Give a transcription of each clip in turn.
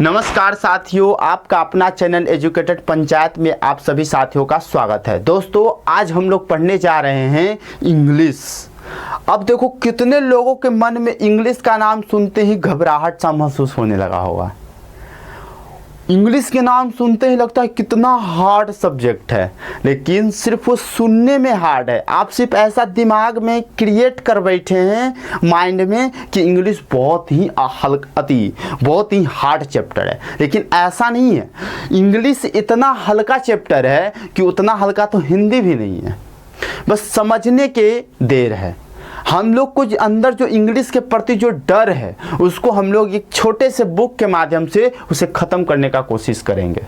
नमस्कार साथियों, आपका अपना चैनल एजुकेटेड पंचायत में आप सभी साथियों का स्वागत है। दोस्तों, आज हम लोग पढ़ने जा रहे हैं इंग्लिश। अब देखो, कितने लोगों के मन में इंग्लिश का नाम सुनते ही घबराहट सा महसूस होने लगा होगा। इंग्लिश के नाम सुनते ही लगता है कितना हार्ड सब्जेक्ट है, लेकिन सिर्फ वो सुनने में हार्ड है। आप सिर्फ ऐसा दिमाग में क्रिएट कर बैठे हैं माइंड में कि इंग्लिश बहुत ही बहुत ही हार्ड चैप्टर है, लेकिन ऐसा नहीं है। इंग्लिश इतना हल्का चैप्टर है कि उतना हल्का तो हिंदी भी नहीं है। बस समझने के देर है। हम लोग को अंदर जो इंग्लिश के प्रति जो डर है, उसको हम लोग एक छोटे से बुक के माध्यम से उसे ख़त्म करने का कोशिश करेंगे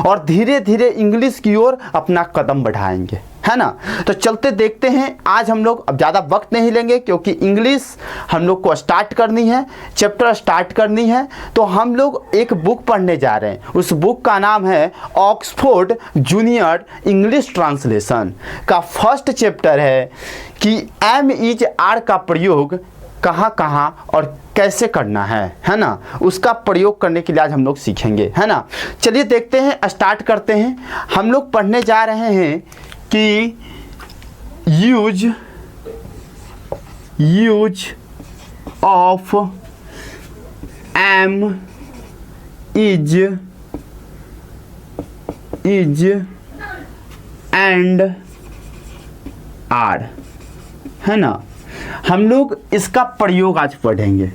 और धीरे धीरे इंग्लिश की ओर अपना कदम बढ़ाएंगे, है ना। तो चलते देखते हैं। आज हम लोग अब ज़्यादा वक्त नहीं लेंगे, क्योंकि इंग्लिश हम लोग को स्टार्ट करनी है, चैप्टर स्टार्ट करनी है। तो हम लोग एक बुक पढ़ने जा रहे हैं। उस बुक का नाम है ऑक्सफोर्ड जूनियर इंग्लिश ट्रांसलेशन का फर्स्ट चैप्टर है कि एम इज आर का प्रयोग कहाँ कहाँ और कैसे करना है ना। उसका प्रयोग करने के लिए आज हम लोग सीखेंगे, है ना। चलिए देखते हैं, स्टार्ट करते हैं। हम लोग पढ़ने जा रहे हैं कि use of am is and are, है ना। हम लोग इसका प्रयोग आज पढ़ेंगे।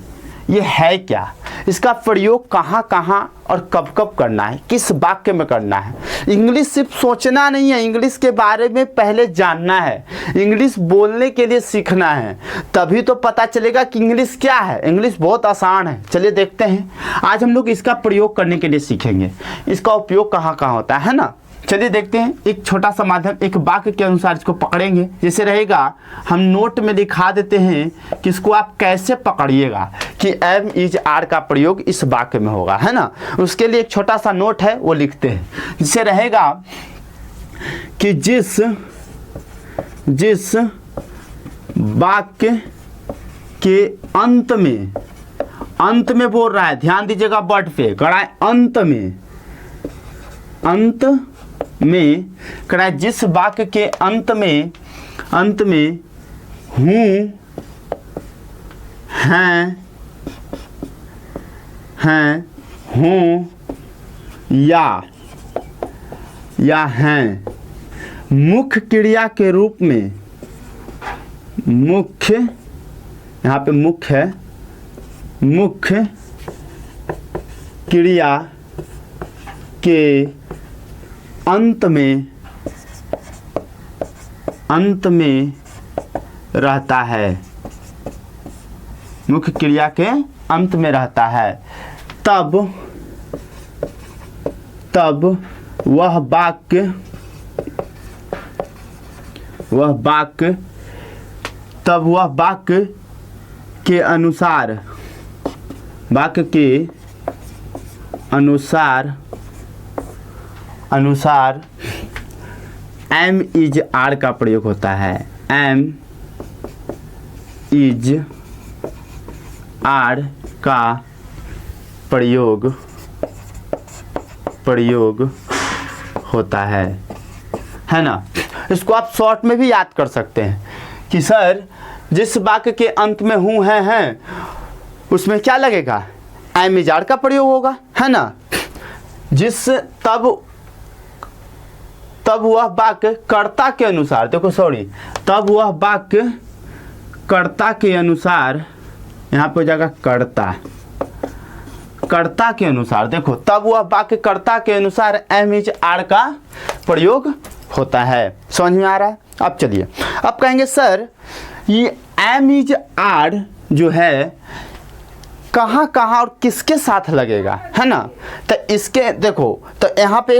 ये है क्या, इसका प्रयोग कहाँ कहाँ और कब कब करना है, किस वाक्य में करना है। इंग्लिश सिर्फ सोचना नहीं है, इंग्लिश के बारे में पहले जानना है। इंग्लिश बोलने के लिए सीखना है, तभी तो पता चलेगा कि इंग्लिश क्या है। इंग्लिश बहुत आसान है। चलिए देखते हैं। आज हम लोग इसका प्रयोग करने के लिए सीखेंगे। इसका उपयोग कहाँ कहाँ होता है ना। चलिए देखते हैं। एक छोटा सा माध्यम, एक वाक्य के अनुसार इसको पकड़ेंगे। जैसे रहेगा, हम नोट में लिखा देते हैं कि इसको आप कैसे पकड़िएगा कि एम इज आर का प्रयोग इस वाक्य में होगा, है ना। उसके लिए एक छोटा सा नोट है, वो लिखते हैं। जिससे रहेगा कि जिस वाक्य के अंत में बोल रहा है, ध्यान दीजिएगा वर्ड पे, कड़ा है अंत में कड़ा है। जिस वाक्य के अंत में हूँ, हैं, हूँ या हैं मुख्य क्रिया के रूप में, मुख्य यहाँ पे मुख्य है, मुख्य क्रिया के अंत में रहता है, मुख्य क्रिया के अंत में रहता है, तब वह वाक्य के अनुसार एम इज आर का प्रयोग होता है। एम इज आर का प्रयोग होता है ना। इसको आप शॉर्ट में भी याद कर सकते हैं कि सर, जिस वाक्य के अंत में हूँ हैं उसमें क्या लगेगा, एम इज आर का प्रयोग होगा, है ना। तब वह वाक्य कर्ता के अनुसार, देखो सॉरी, तब वह वाक्य कर्ता के अनुसार, यहाँ पे हो जाएगा कर्ता के अनुसार। देखो, तब वह वाक्य कर्ता के अनुसार एम इज आर का प्रयोग होता है। समझ में आ रहा है। अब चलिए, अब कहेंगे सर, ये एम इज आर जो है कहाँ कहाँ और किसके साथ लगेगा, है ना। तो इसके देखो, तो यहाँ पे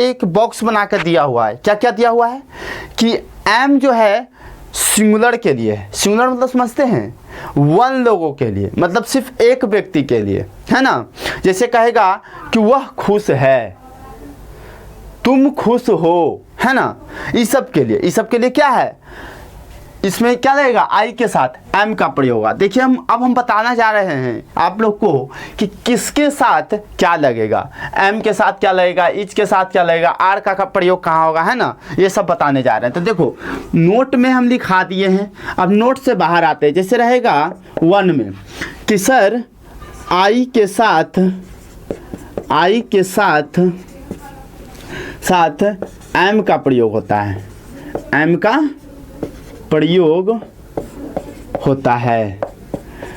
एक बॉक्स बना कर दिया हुआ है। क्या क्या दिया हुआ है कि एम जो है सिंगुलर के लिए है। सिंगुलर मतलब समझते हैं, वन लोगों के लिए, मतलब सिर्फ एक व्यक्ति के लिए, है ना। जैसे कहेगा कि वह खुश है, तुम खुश हो, है ना। इस सब के लिए क्या है, इसमें क्या लगेगा, आई के साथ एम का प्रयोग होगा। देखिए हम बताना जा रहे हैं आप लोग को कि किसके साथ क्या लगेगा, एम के साथ क्या लगेगा, इच के साथ क्या लगेगा, आर का प्रयोग कहाँ होगा, है ना, ये सब बताने जा रहे हैं। तो देखो नोट में हम लिखा दिए हैं, अब नोट से बाहर आते हैं। जैसे रहेगा 1 में कि सर आई के साथ एम का प्रयोग होता है, एम का प्रयोग होता है।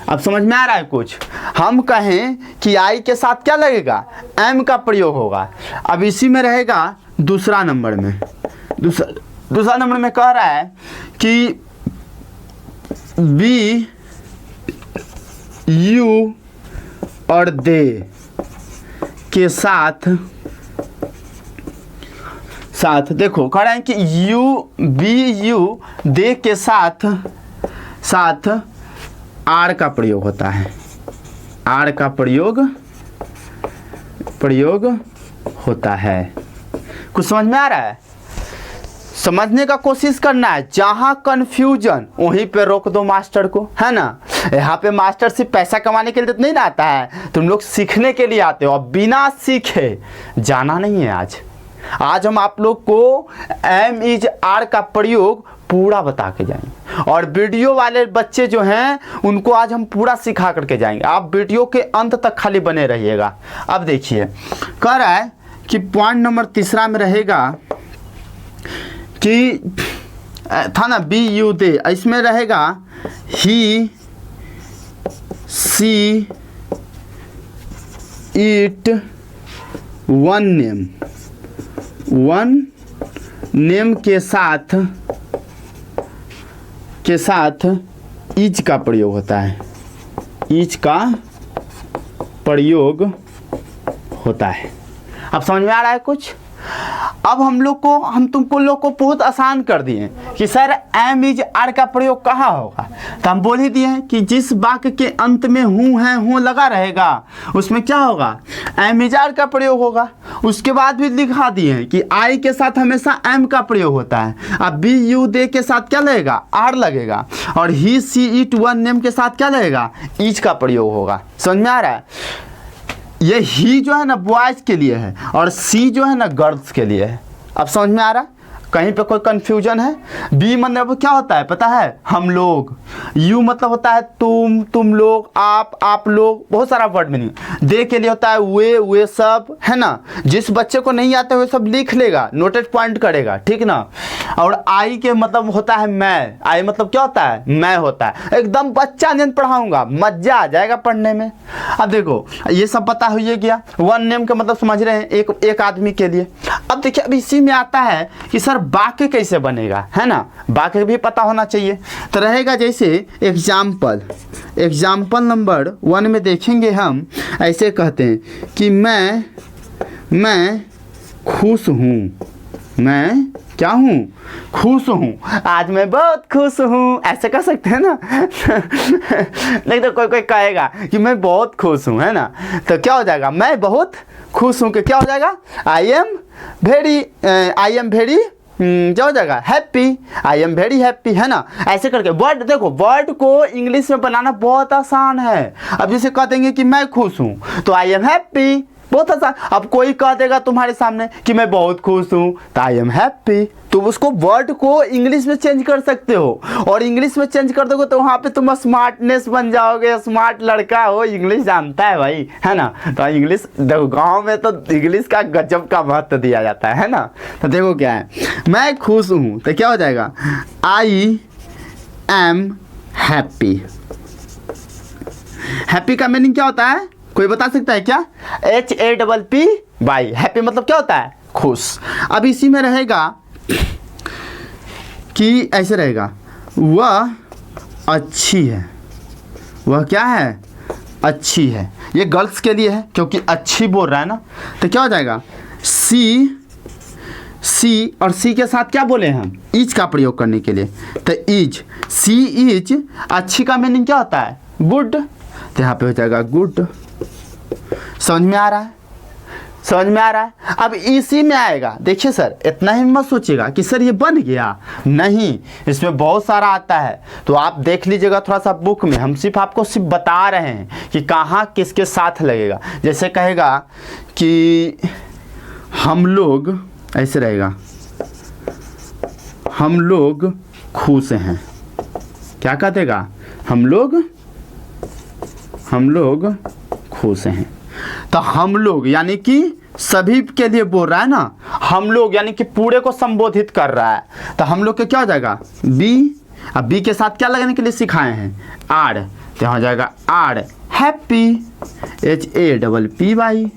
अब समझ में आ रहा है कुछ, हम कहें कि आई के साथ क्या लगेगा, एम का प्रयोग होगा। अब इसी में रहेगा दूसरा नंबर में, दूसरा नंबर में कह रहा है कि बी यू और दे के साथ देखो कह रहे हैं कि यू दे के साथ आर का प्रयोग होता है, आर का प्रयोग होता है। कुछ समझ में आ रहा है, समझने का कोशिश करना है। जहाँ कन्फ्यूजन वहीं पे रोक दो मास्टर को, है ना। यहाँ पे मास्टर सिर्फ पैसा कमाने के लिए तो नहीं आता है, तुम लोग सीखने के लिए आते हो। अब बिना सीखे जाना नहीं है। आज हम आप लोग को एम इज आर का प्रयोग पूरा बता के जाएंगे, और वीडियो वाले बच्चे जो हैं उनको आज हम पूरा सिखा करके जाएंगे। आप वीडियो के अंत तक खाली बने रहिएगा। अब देखिए कह रहा है कि पॉइंट नंबर तीसरा में रहेगा कि था ना बी यू दे, इसमें रहेगा ही सी इट वन नेम के साथ इज का प्रयोग होता है, इज का प्रयोग होता है। अब समझ में आ रहा है कुछ। अब हम तुमको लोग को बहुत आसान कर दिए कि सर एम इज आर का प्रयोग कहाँ होगा। तो हम बोल ही दिए हैं कि जिस वाक्य के अंत में हूँ है हूँ लगा रहेगा उसमें क्या होगा, एम इज आर का प्रयोग होगा। उसके बाद भी दिखा दिए हैं कि आई के साथ हमेशा एम का प्रयोग होता है। अब बी यू दे के साथ क्या लगेगा, आर लगेगा। और ही सी इट वन नेम के साथ क्या लगेगा, इज का प्रयोग होगा। समझ में आ रहा है। ये ही जो है ना बॉयज़ के लिए है और सी जो है ना गर्ल्स के लिए है। अब समझ में आ रहा है, कहीं पे कोई कंफ्यूजन है। बी मतलब क्या होता है पता है, हम लोग। यू मतलब होता है तुम लोग, आप लोग, बहुत सारा वर्ड मीनिंग। दे के लिए होता है वे सब, है ना। जिस बच्चे को नहीं आता है वो सब लिख लेगा, नोटेड पॉइंट करेगा, ठीक ना। और आई के मतलब होता है मैं, आई मतलब क्या होता है, मैं होता है। एकदम बच्चा जन पढ़ाऊंगा, मजा आ जाएगा पढ़ने में। अब देखो ये सब पता हो गया। वन नेम का मतलब समझ रहे हैं, एक आदमी के लिए। अब देखिए अब इसी में आता है कि सर वाक्य कैसे बनेगा, है ना। वाक्य भी पता होना चाहिए। तो रहेगा जैसे एग्जाम्पल नंबर 1 में देखेंगे हम, ऐसे कहते हैं कि मैं खुश हूँ, मैं क्या हूँ, खुश हूँ। आज मैं बहुत खुश हूँ, ऐसे कह सकते हैं ना। नहीं तो कोई कहेगा कि मैं बहुत खुश हूँ, है ना। तो क्या हो जाएगा, मैं बहुत खुश हूँ कि क्या हो जाएगा, आई एम वेरी क्या हो जाएगा, happy, I am very happy, है ना। ऐसे करके वर्ड देखो, वर्ड को इंग्लिश में बनाना बहुत आसान है। अब जैसे कह देंगे कि मैं खुश हूँ तो आई एम हैप्पी, बहुत आसान। अब कोई कह देगा तुम्हारे सामने कि मैं बहुत खुश हूँ तो आई एम हैप्पी। तुम उसको वर्ड को इंग्लिश में चेंज कर सकते हो, और इंग्लिश में चेंज कर दोगे तो वहाँ पे तुम स्मार्टनेस बन जाओगे। स्मार्ट लड़का हो, इंग्लिश जानता है भाई, है ना। तो इंग्लिश देखो, गांव में तो इंग्लिश का गजब का महत्व दिया जाता है ना। तो देखो क्या है, मैं खुश हूँ तो क्या हो जाएगा, आई एम हैप्पी। हैप्पी का मीनिंग क्या होता है, कोई बता सकता है क्या, HAPPY। हैप्पी मतलब क्या होता है, खुश। अब इसी में रहेगा कि ऐसे रहेगा, वह अच्छी है, वह क्या है, अच्छी है। ये गर्ल्स के लिए है क्योंकि अच्छी बोल रहा है ना। तो क्या हो जाएगा, सी और सी के साथ क्या बोले हम, इज का प्रयोग करने के लिए। तो इज, सी इज, अच्छी का मीनिंग क्या होता है, गुड। तो यहाँ पे हो जाएगा गुड। समझ में आ रहा है। समझ में आ रहा है। अब इसी में आएगा, देखिए सर इतना ही मत सोचिएगा कि सर ये बन गया, नहीं, इसमें बहुत सारा आता है। तो आप देख लीजिएगा थोड़ा सा बुक में, हम सिर्फ आपको सिर्फ बता रहे हैं कि कहाँ किसके साथ लगेगा। जैसे कहेगा कि हम लोग, ऐसे रहेगा, हम लोग खुश हैं, क्या कह देगा, हम लोग खुश हैं। तो हम लोग यानी कि सभी के लिए बोल रहा है ना, हम लोग यानी कि पूरे को संबोधित कर रहा है। तो हम लोग के क्या हो जाएगा, बी। अब बी के साथ क्या लगाने के लिए सिखाए हैं, आर, तो हो जाएगा आर हैप्पी, HAPPY।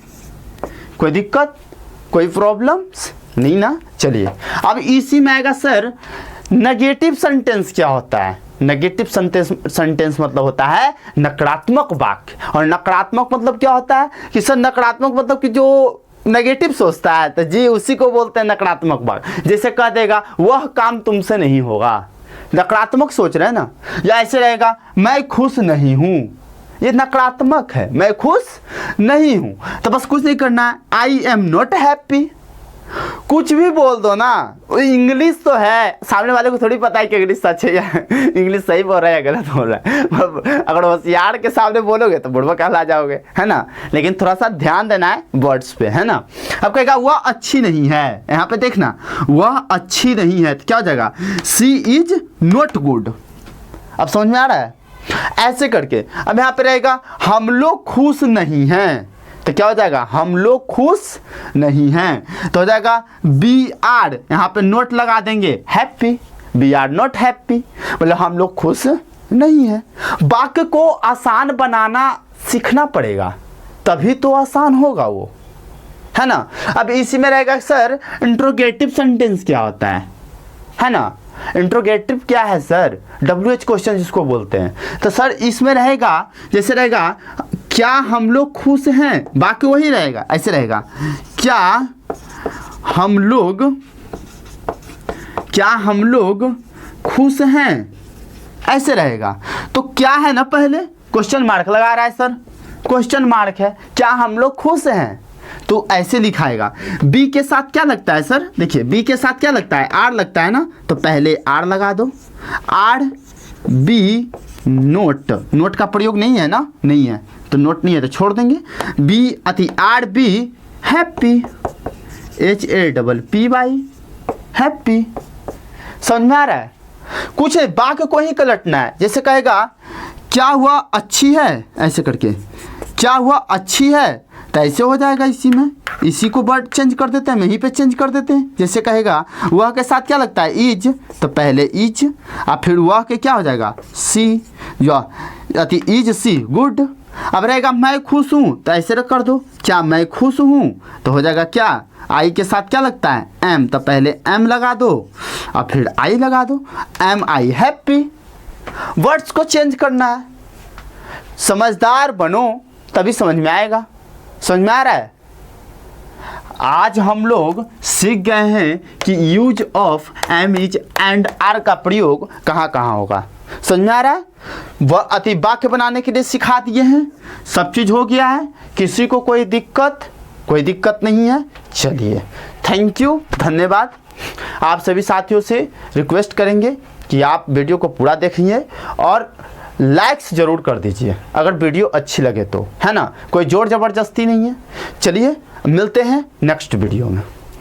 कोई दिक्कत, कोई प्रॉब्लम्स नहीं ना। चलिए अब इसी में आएगा सर नेगेटिव सेंटेंस क्या होता है। नेगेटिव सेंटेंस मतलब होता है नकारात्मक वाक्य। और नकारात्मक मतलब क्या होता है कि सर नकारात्मक मतलब कि जो नेगेटिव सोचता है, तो जी उसी को बोलते हैं नकारात्मक वाक्य। जैसे कह देगा वह काम तुमसे नहीं होगा, नकारात्मक सोच रहे हैं ना। या ऐसे रहेगा मैं खुश नहीं हूँ, ये नकारात्मक है, मैं खुश नहीं हूँ। तो बस कुछ नहीं करना है, आई एम नॉट हैप्पी। कुछ भी बोल दो ना, इंग्लिश तो है, सामने वाले को थोड़ी पता है कि इंग्लिश सच है या इंग्लिश सही बोल रहा है या गलत बोल रहा है। अगर होशियार के सामने बोलोगे तो बुढ़वा कहला जाओगे, है ना। लेकिन थोड़ा सा ध्यान देना है वर्ड्स पे, है ना। अब कहेगा वह अच्छी नहीं है, यहाँ पे देखना वह अच्छी नहीं है, तो क्या हो जाएगा, शी इज नॉट गुड। अब समझ में आ रहा है, ऐसे करके। अब यहाँ पे रहेगा हम लोग खुश नहीं हैं, तो क्या हो जाएगा, हम लोग खुश नहीं हैं। तो हो जाएगा बी आर, यहाँ पे नोट लगा देंगे happy, be are not happy, मतलब हम लोग खुश नहीं हैं। वाक्य को आसान बनाना सीखना पड़ेगा, तभी तो आसान होगा वो, है ना। अब इसी में रहेगा सर इंट्रोगेटिव सेंटेंस क्या होता है ना। इंट्रोगेटिव क्या है सर, WH क्वेश्चन जिसको बोलते हैं। तो सर इसमें रहेगा, जैसे रहेगा क्या हम लोग खुश हैं, बाकी वही रहेगा, ऐसे रहेगा क्या हम लोग खुश हैं, ऐसे रहेगा। तो क्या है ना, पहले क्वेश्चन मार्क लगा रहा है सर, क्वेश्चन मार्क है, क्या हम लोग खुश हैं, तो ऐसे लिखाएगा। बी के साथ क्या लगता है सर, देखिए बी के साथ क्या लगता है, आर लगता है ना, तो पहले आर लगा दो, आर बी नोट, नोट का प्रयोग नहीं है ना, नहीं है तो नोट नहीं है तो छोड़ देंगे। बी अति R be happy, HAPPY happy. समझ में आ रहा है, कुछ वाक्य को ही पलटना है। जैसे कहेगा क्या हुआ अच्छी है, ऐसे करके क्या हुआ अच्छी है, तो ऐसे हो जाएगा। इसी में इसी को वर्ड चेंज कर देते हैं, यहीं पे चेंज कर देते हैं। जैसे कहेगा वह के साथ क्या लगता है इज, तो पहले इज और फिर वह के क्या हो जाएगा सी, या इज सी गुड। अब रहेगा मैं खुश हूँ, तो ऐसे कर दो क्या मैं खुश हूँ, तो हो जाएगा क्या आई के साथ क्या लगता है एम, तो पहले एम लगा दो और फिर आई लगा दो, एम आई हैप्पी। वर्ड्स को चेंज करना है, समझदार बनो तभी समझ में आएगा। समझ में आ रहा है। आज हम लोग सीख गए हैं कि use of am is and are का प्रयोग कहाँ कहाँ होगा। समझ में आ रहा है। वह अति वाक्य बनाने के लिए सिखा दिए हैं, सब चीज़ हो गया है, किसी को कोई दिक्कत नहीं है। चलिए थैंक यू, धन्यवाद। आप सभी साथियों से रिक्वेस्ट करेंगे कि आप वीडियो को पूरा देखिए और लाइक्स ज़रूर कर दीजिए अगर वीडियो अच्छी लगे तो, है ना। कोई जोर ज़बरदस्ती नहीं है। चलिए मिलते हैं नेक्स्ट वीडियो में।